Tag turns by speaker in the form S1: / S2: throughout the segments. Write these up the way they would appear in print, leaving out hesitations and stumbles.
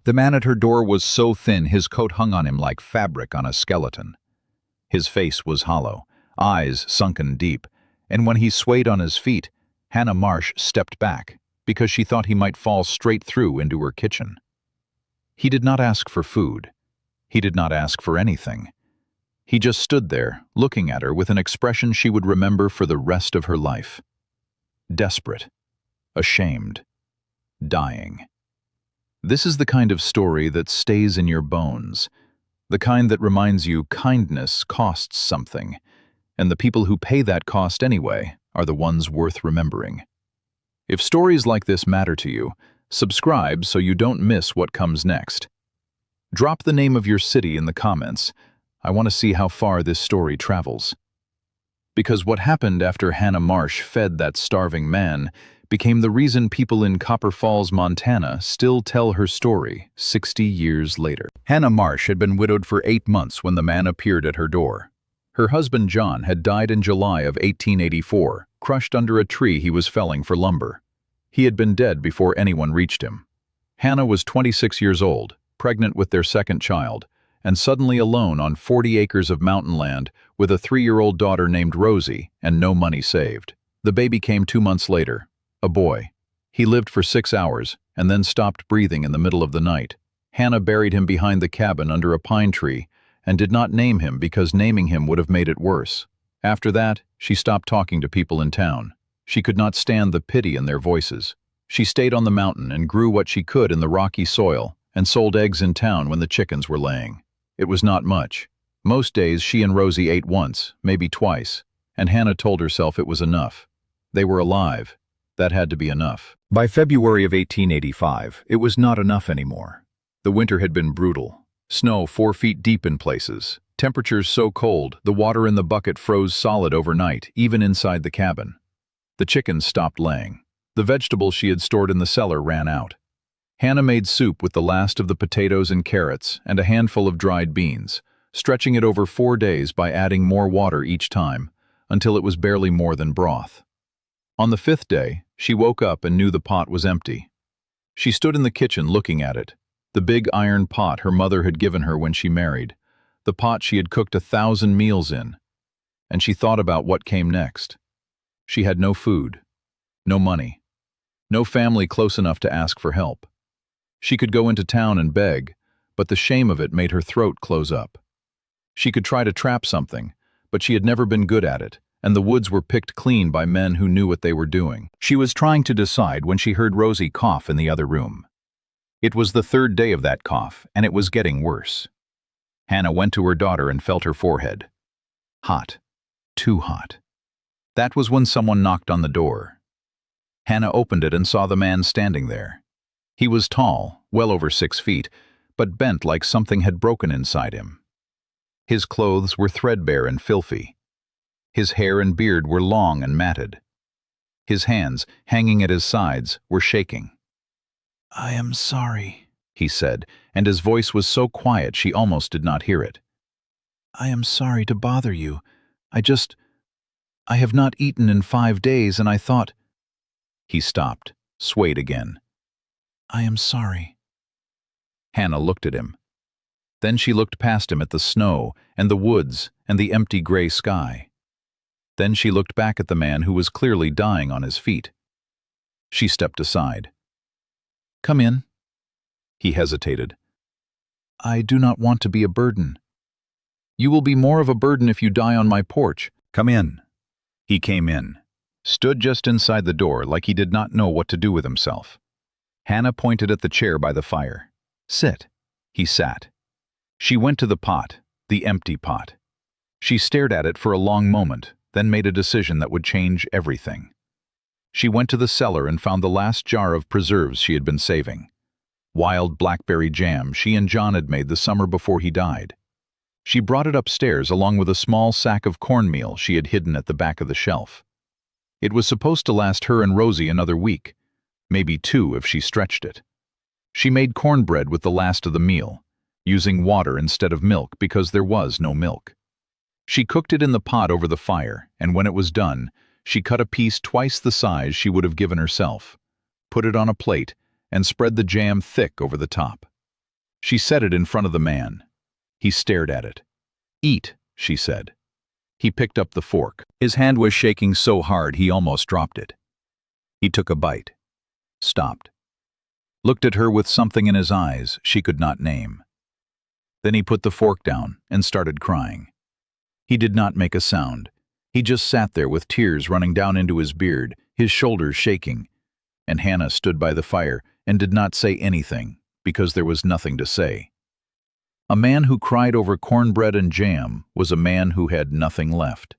S1: The man at her door was so thin his coat hung on him like fabric on a skeleton. His face was hollow, eyes sunken deep, and when he swayed on his feet, Hannah Marsh stepped back because she thought he might fall straight through into her kitchen. He did not ask for food. He did not ask for anything. He just stood there, looking at her with an expression she would remember for the rest of her life. Desperate, ashamed, dying. This is the kind of story that stays in your bones, the kind that reminds you kindness costs something, and the people who pay that cost anyway are the ones worth remembering. If stories like this matter to you, subscribe so you don't miss what comes next. Drop the name of your city in the comments. I want to see how far this story travels. Because what happened after Hannah Marsh fed that starving man became the reason people in Copper Falls, Montana still tell her story 60 years later. Hannah Marsh had been widowed for 8 months when the man appeared at her door. Her husband John had died in July of 1884, crushed under a tree he was felling for lumber. He had been dead before anyone reached him. Hannah was 26 years old, pregnant with their second child, and suddenly alone on 40 acres of mountain land with a 3-year-old daughter named Rosie and no money saved. The baby came 2 months later, a boy. He lived for 6 hours and then stopped breathing in the middle of the night. Hannah buried him behind the cabin under a pine tree and did not name him because naming him would have made it worse. After that, she stopped talking to people in town. She could not stand the pity in their voices. She stayed on the mountain and grew what she could in the rocky soil and sold eggs in town when the chickens were laying. It was not much. Most days she and Rosie ate once, maybe twice, and Hannah told herself it was enough. They were alive. That had to be enough. By February of 1885, it was not enough anymore. The winter had been brutal. Snow 4 feet deep in places. Temperatures so cold, the water in the bucket froze solid overnight, even inside the cabin. The chickens stopped laying. The vegetables she had stored in the cellar ran out. Hannah made soup with the last of the potatoes and carrots and a handful of dried beans, stretching it over 4 days by adding more water each time, until it was barely more than broth. On the 5th day, she woke up and knew the pot was empty. She stood in the kitchen looking at it, the big iron pot her mother had given her when she married, the pot she had cooked 1,000 meals in, and she thought about what came next. She had no food, no money, no family close enough to ask for help. She could go into town and beg, but the shame of it made her throat close up. She could try to trap something, but she had never been good at it, and the woods were picked clean by men who knew what they were doing. She was trying to decide when she heard Rosie cough in the other room. It was the 3rd day of that cough, and it was getting worse. Hannah went to her daughter and felt her forehead. Hot. Too hot. That was when someone knocked on the door. Hannah opened it and saw the man standing there. He was tall, well over 6 feet, but bent like something had broken inside him. His clothes were threadbare and filthy. His hair and beard were long and matted. His hands, hanging at his sides, were shaking. "I am sorry," he said, and his voice was so quiet she almost did not hear it. "I am sorry to bother you. I have not eaten in 5 days, and I thought—" He stopped, swayed again. "I am sorry." Hannah looked at him. Then she looked past him at the snow and the woods and the empty gray sky. Then she looked back at the man who was clearly dying on his feet. She stepped aside. "Come in." He hesitated. "I do not want to be a burden." "You will be more of a burden if you die on my porch. Come in." He came in, stood just inside the door like he did not know what to do with himself. Hannah pointed at the chair by the fire. "Sit." He sat. She went to the pot, the empty pot. She stared at it for a long moment, then made a decision that would change everything. She went to the cellar and found the last jar of preserves she had been saving. Wild blackberry jam she and John had made the summer before he died. She brought it upstairs along with a small sack of cornmeal she had hidden at the back of the shelf. It was supposed to last her and Rosie another week, maybe 2 if she stretched it. She made cornbread with the last of the meal, using water instead of milk because there was no milk. She cooked it in the pot over the fire, and when it was done, she cut a piece twice the size she would have given herself, put it on a plate, and spread the jam thick over the top. She set it in front of the man. He stared at it. "Eat," she said. He picked up the fork. His hand was shaking so hard he almost dropped it. He took a bite, stopped, looked at her with something in his eyes she could not name. Then he put the fork down and started crying. He did not make a sound. He just sat there with tears running down into his beard, his shoulders shaking. And Hannah stood by the fire and did not say anything, because there was nothing to say. A man who cried over cornbread and jam was a man who had nothing left.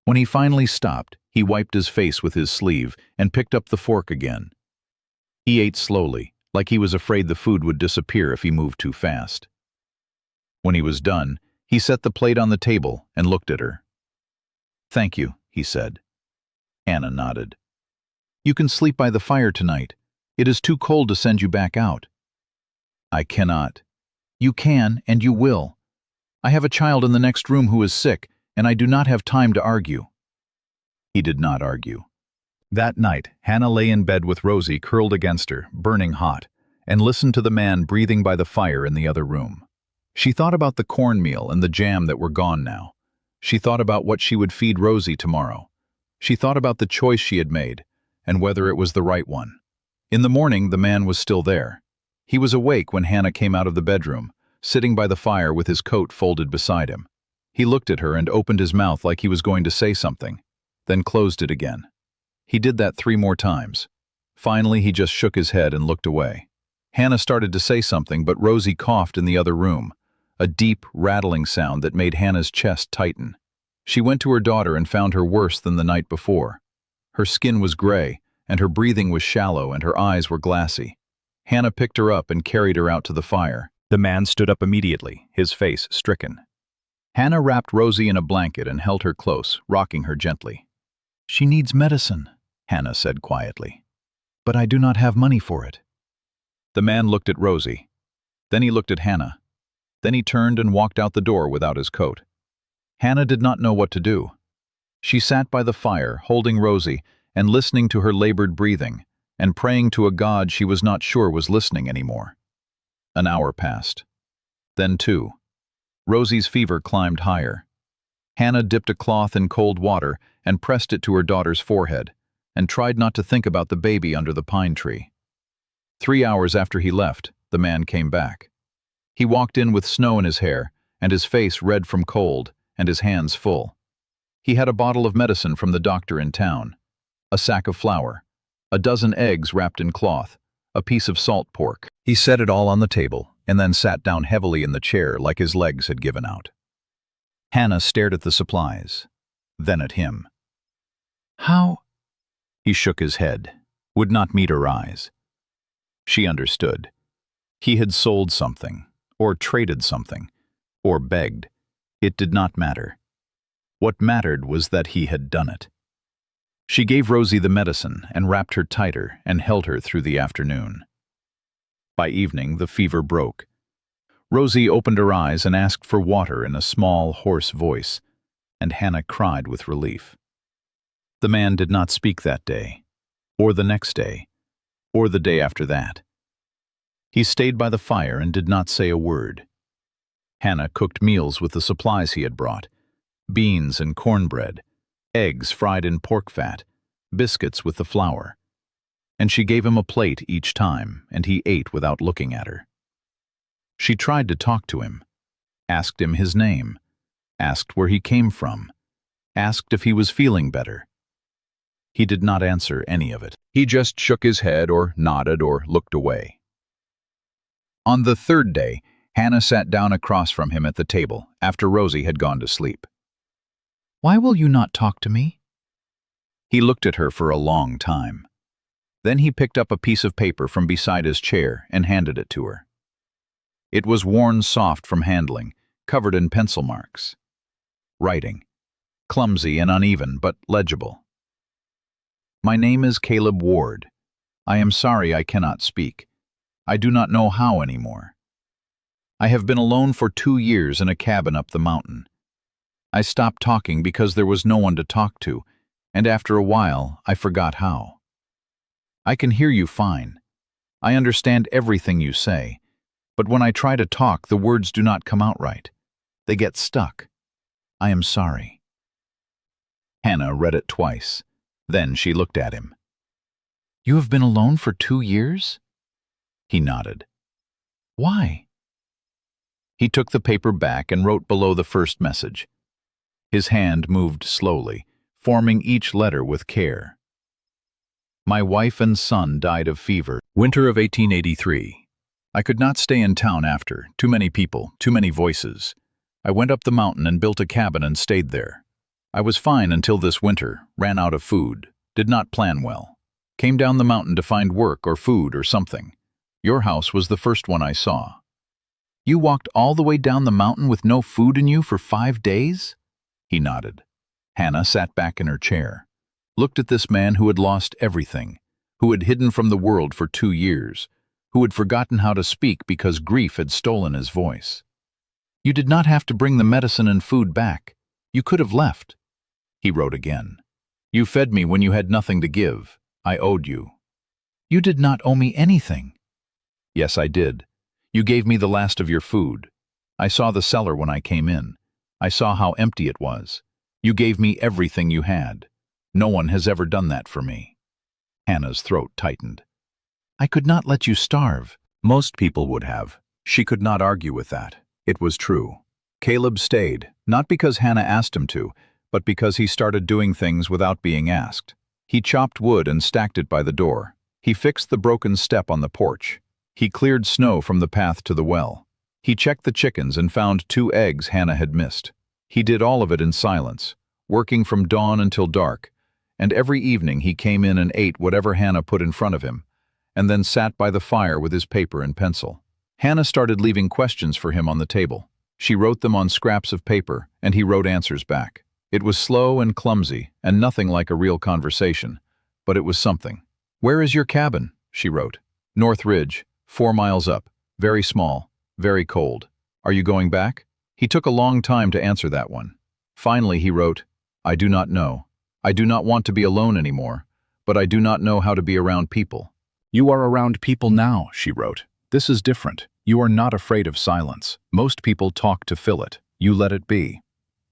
S1: When he finally stopped, he wiped his face with his sleeve and picked up the fork again. He ate slowly, like he was afraid the food would disappear if he moved too fast. When he was done, he set the plate on the table and looked at her. "Thank you," he said. Hannah nodded. "You can sleep by the fire tonight. It is too cold to send you back out." "I cannot." "You can, and you will. I have a child in the next room who is sick, and I do not have time to argue." He did not argue. That night, Hannah lay in bed with Rosie curled against her, burning hot, and listened to the man breathing by the fire in the other room. She thought about the cornmeal and the jam that were gone now. She thought about what she would feed Rosie tomorrow. She thought about the choice she had made, and whether it was the right one. In the morning, the man was still there. He was awake when Hannah came out of the bedroom, sitting by the fire with his coat folded beside him. He looked at her and opened his mouth like he was going to say something, then closed it again. He did that 3 more times. Finally, he just shook his head and looked away. Hannah started to say something, but Rosie coughed in the other room, a deep, rattling sound that made Hannah's chest tighten. She went to her daughter and found her worse than the night before. Her skin was gray, and her breathing was shallow, and her eyes were glassy. Hannah picked her up and carried her out to the fire. The man stood up immediately, his face stricken. Hannah wrapped Rosie in a blanket and held her close, rocking her gently. "She needs medicine," Hannah said quietly. "But I do not have money for it." The man looked at Rosie. Then he looked at Hannah. Then he turned and walked out the door without his coat. Hannah did not know what to do. She sat by the fire, holding Rosie, and listening to her labored breathing, and praying to a God she was not sure was listening anymore. An hour passed. Then 2. Rosie's fever climbed higher. Hannah dipped a cloth in cold water and pressed it to her daughter's forehead, and tried not to think about the baby under the pine tree. 3 hours after he left, the man came back. He walked in with snow in his hair, and his face red from cold, and his hands full. He had a bottle of medicine from the doctor in town, a sack of flour, a dozen eggs wrapped in cloth, a piece of salt pork. He set it all on the table, and then sat down heavily in the chair like his legs had given out. Hannah stared at the supplies, then at him. "How?" He shook his head, would not meet her eyes. She understood. He had sold something, or traded something, or begged. It did not matter. What mattered was that he had done it. She gave Rosie the medicine and wrapped her tighter and held her through the afternoon. By evening, the fever broke. Rosie opened her eyes and asked for water in a small, hoarse voice, and Hannah cried with relief. The man did not speak that day, or the next day, or the day after that. He stayed by the fire and did not say a word. Hannah cooked meals with the supplies he had brought, beans and cornbread, eggs fried in pork fat, biscuits with the flour. And she gave him a plate each time, and he ate without looking at her. She tried to talk to him, asked him his name, asked where he came from, asked if he was feeling better. He did not answer any of it. He just shook his head or nodded or looked away. On the 3rd day, Hannah sat down across from him at the table after Rosie had gone to sleep. "Why will you not talk to me?" He looked at her for a long time. Then he picked up a piece of paper from beside his chair and handed it to her. It was worn soft from handling, covered in pencil marks. Writing, clumsy and uneven, but legible. "My name is Caleb Ward. I am sorry I cannot speak. I do not know how anymore. I have been alone for 2 years in a cabin up the mountain. I stopped talking because there was no one to talk to, and after a while I forgot how. I can hear you fine. I understand everything you say, But when I try to talk, the words do not come out right. They get stuck. I am sorry. Hannah read it twice. Then she looked at him. You have been alone for 2 years? He nodded. Why? He took the paper back and wrote below the first message. His hand moved slowly, forming each letter with care. My wife and son died of fever. Winter of 1883. I could not stay in town after. Too many people, too many voices. I went up the mountain and built a cabin and stayed there. I was fine until this winter, ran out of food, did not plan well. Came down the mountain to find work or food or something. Your house was the first one I saw. You walked all the way down the mountain with no food in you for 5 days? He nodded. Hannah sat back in her chair, looked at this man who had lost everything, who had hidden from the world for 2 years, who had forgotten how to speak because grief had stolen his voice. You did not have to bring the medicine and food back. You could have left. He wrote again. You fed me when you had nothing to give. I owed you. You did not owe me anything. Yes, I did. You gave me the last of your food. I saw the cellar when I came in. I saw how empty it was. You gave me everything you had. No one has ever done that for me. Hannah's throat tightened. I could not let you starve. Most people would have. She could not argue with that. It was true. Caleb stayed, not because Hannah asked him to, but because he started doing things without being asked. He chopped wood and stacked it by the door. He fixed the broken step on the porch. He cleared snow from the path to the well. He checked the chickens and found 2 eggs Hannah had missed. He did all of it in silence, working from dawn until dark, and every evening he came in and ate whatever Hannah put in front of him, and then sat by the fire with his paper and pencil. Hannah started leaving questions for him on the table. She wrote them on scraps of paper, and he wrote answers back. It was slow and clumsy, and nothing like a real conversation, but it was something. Where is your cabin? She wrote. North Ridge, 4 miles up, very small, very cold. Are you going back? He took a long time to answer that one. Finally he wrote, I do not know. I do not want to be alone anymore, but I do not know how to be around people. You are around people now, she wrote. This is different. You are not afraid of silence. Most people talk to fill it. You let it be.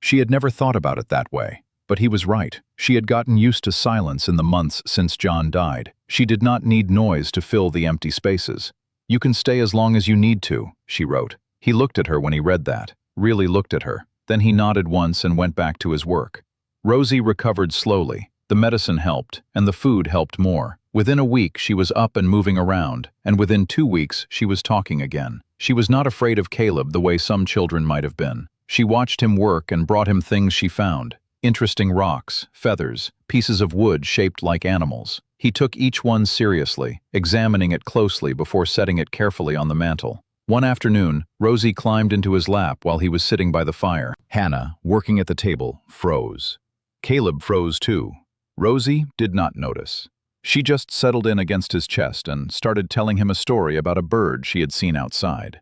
S1: She had never thought about it that way, but he was right. She had gotten used to silence in the months since John died. She did not need noise to fill the empty spaces. You can stay as long as you need to, she wrote. He looked at her when he read that, really looked at her. Then he nodded once and went back to his work. Rosie recovered slowly. The medicine helped, and the food helped more. Within a week, she was up and moving around, and within 2 weeks, she was talking again. She was not afraid of Caleb the way some children might have been. She watched him work and brought him things she found. Interesting rocks, feathers, pieces of wood shaped like animals. He took each one seriously, examining it closely before setting it carefully on the mantel. One afternoon, Rosie climbed into his lap while he was sitting by the fire. Hannah, working at the table, froze. Caleb froze too. Rosie did not notice. She just settled in against his chest and started telling him a story about a bird she had seen outside.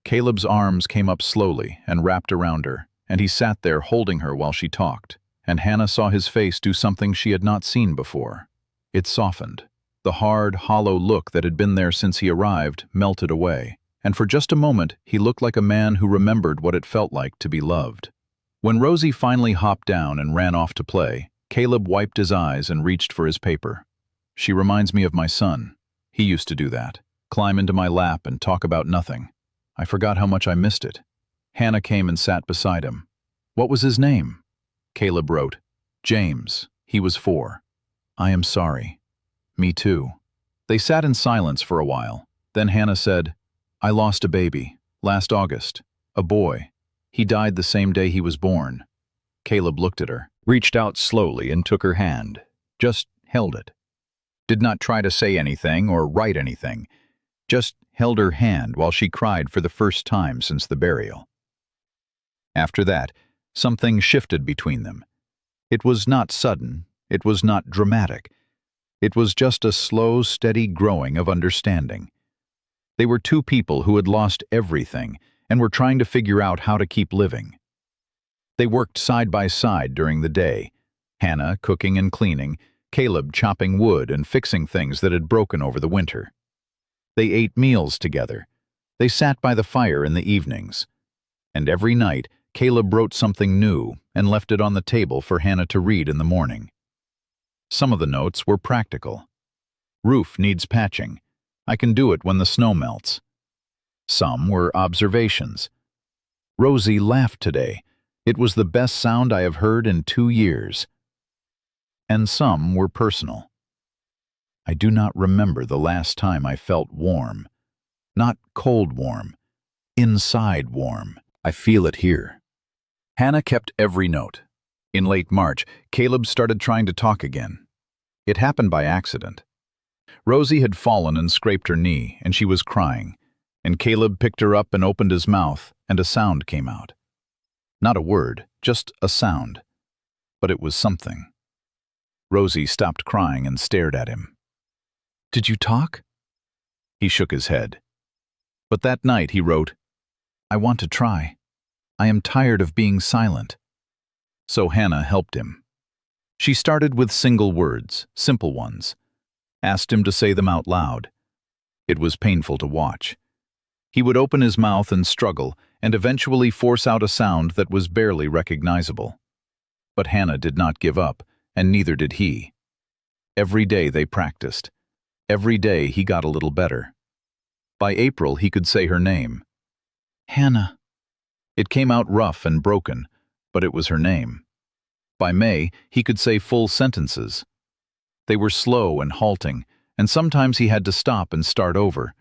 S1: Caleb's arms came up slowly and wrapped around her, and he sat there holding her while she talked, and Hannah saw his face do something she had not seen before. It softened. The hard, hollow look that had been there since he arrived melted away, and for just a moment he looked like a man who remembered what it felt like to be loved. When Rosie finally hopped down and ran off to play, Caleb wiped his eyes and reached for his paper. She reminds me of my son. He used to do that, climb into my lap and talk about nothing. I forgot how much I missed it. Hannah came and sat beside him. What was his name? Caleb wrote, James. He was 4. I am sorry. Me too. They sat in silence for a while. Then Hannah said, I lost a baby, last August, a boy. He died the same day he was born. Caleb looked at her, reached out slowly and took her hand, just held it. Did not try to say anything or write anything, just held her hand while she cried for the first time since the burial. After that, something shifted between them. It was not sudden, it was not dramatic. It was just a slow, steady growing of understanding. They were 2 people who had lost everything and were trying to figure out how to keep living. They worked side by side during the day, Hannah cooking and cleaning, Caleb chopping wood and fixing things that had broken over the winter. They ate meals together, They sat by the fire in the evenings, and every night Caleb wrote something new and left it on the table for Hannah to read in the morning. Some of the notes were practical. Roof needs patching. I can do it when the snow melts. Some were observations. Rosie laughed today. It was the best sound I have heard in 2 years. And some were personal. I do not remember the last time I felt warm. Not cold warm. Inside warm. I feel it here. Hannah kept every note. In late March, Caleb started trying to talk again. It happened by accident. Rosie had fallen and scraped her knee, and she was crying, and Caleb picked her up and opened his mouth, and a sound came out. Not a word, just a sound. But it was something. Rosie stopped crying and stared at him. "Did you talk?" He shook his head. But that night he wrote, "I want to try. I am tired of being silent." So Hannah helped him. She started with single words, simple ones. Asked him to say them out loud. It was painful to watch. He would open his mouth and struggle, and eventually force out a sound that was barely recognizable. But Hannah did not give up, and neither did he. Every day they practiced. Every day he got a little better. By April he could say her name. Hannah. It came out rough and broken, but it was her name. By May he could say full sentences. They were slow and halting, and sometimes he had to stop and start over,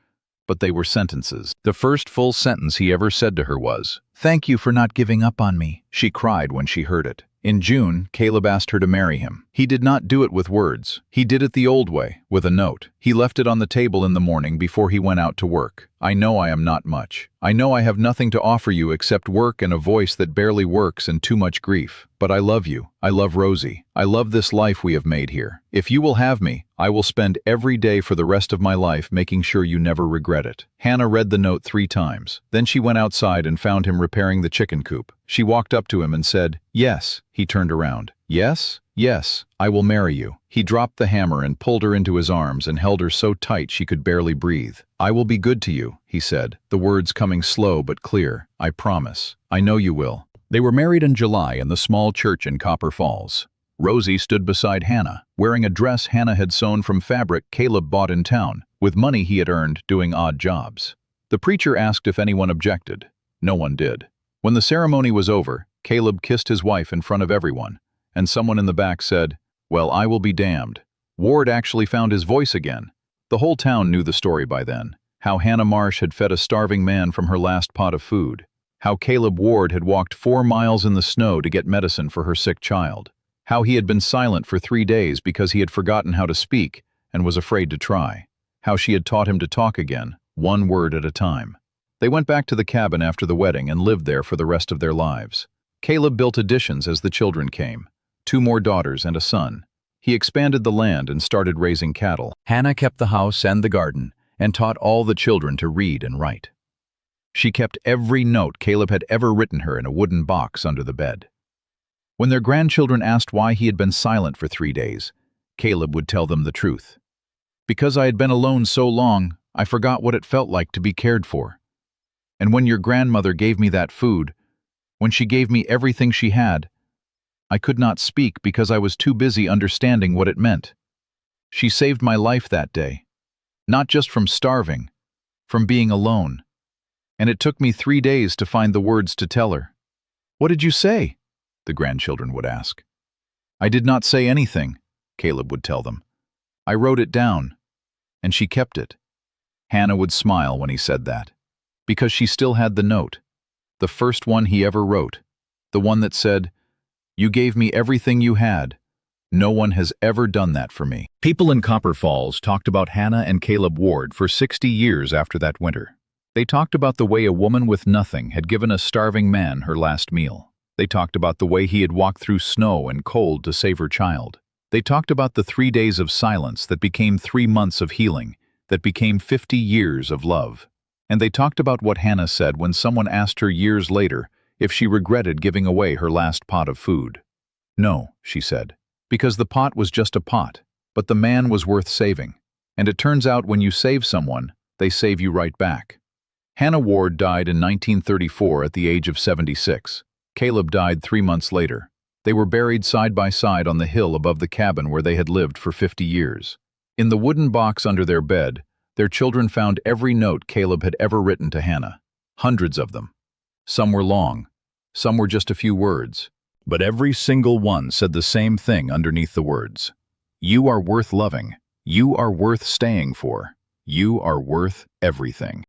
S1: but they were sentences. The first full sentence he ever said to her was, "Thank you for not giving up on me." She cried when she heard it. In June, Caleb asked her to marry him. He did not do it with words. He did it the old way, with a note. He left it on the table in the morning before he went out to work. "I know I am not much. I know I have nothing to offer you except work and a voice that barely works and too much grief. But I love you. I love Rosie. I love this life we have made here. If you will have me, I will spend every day for the rest of my life making sure you never regret it." Hannah read the note 3 times. Then she went outside and found him repairing the chicken coop. She walked up to him and said, "Yes." He turned around. "Yes? Yes, I will marry you." He dropped the hammer and pulled her into his arms and held her so tight she could barely breathe. "I will be good to you," he said, the words coming slow but clear. "I promise. I know you will." They were married in July in the small church in Copper Falls. Rosie stood beside Hannah, wearing a dress Hannah had sewn from fabric Caleb bought in town, with money he had earned doing odd jobs. The preacher asked if anyone objected. No one did. When the ceremony was over, Caleb kissed his wife in front of everyone, and someone in the back said, "Well, I will be damned." Ward actually found his voice again. The whole town knew the story by then, how Hannah Marsh had fed a starving man from her last pot of food, how Caleb Ward had walked 4 miles in the snow to get medicine for her sick child, how he had been silent for 3 days because he had forgotten how to speak and was afraid to try, how she had taught him to talk again, 1 word at a time. They went back to the cabin after the wedding and lived there for the rest of their lives. Caleb built additions as the children came, 2 more daughters and a son. He expanded the land and started raising cattle. Hannah kept the house and the garden and taught all the children to read and write. She kept every note Caleb had ever written her in a wooden box under the bed. When their grandchildren asked why he had been silent for 3 days, Caleb would tell them the truth. "Because I had been alone so long, I forgot what it felt like to be cared for. And when your grandmother gave me that food, when she gave me everything she had, I could not speak because I was too busy understanding what it meant. She saved my life that day, not just from starving, from being alone. And it took me 3 days to find the words to tell her." "What did you say?" the grandchildren would ask. "I did not say anything," Caleb would tell them. "I wrote it down, and she kept it." Hannah would smile when he said that, because she still had the note, the first one he ever wrote, the one that said, "You gave me everything you had. No one has ever done that for me." People in Copper Falls talked about Hannah and Caleb Ward for 60 years after that winter. They talked about the way a woman with nothing had given a starving man her last meal. They talked about the way he had walked through snow and cold to save her child. They talked about the 3 days of silence that became 3 months of healing, that became 50 years of love. And they talked about what Hannah said when someone asked her years later if she regretted giving away her last pot of food. "No," she said, "because the pot was just a pot, but the man was worth saving. And it turns out when you save someone, they save you right back." Hannah Ward died in 1934 at the age of 76. Caleb died 3 months later. They were buried side by side on the hill above the cabin where they had lived for 50 years. In the wooden box under their bed, their children found every note Caleb had ever written to Hannah. Hundreds of them. Some were long, some were just a few words. But every single one said the same thing underneath the words. You are worth loving. You are worth staying for. You are worth everything.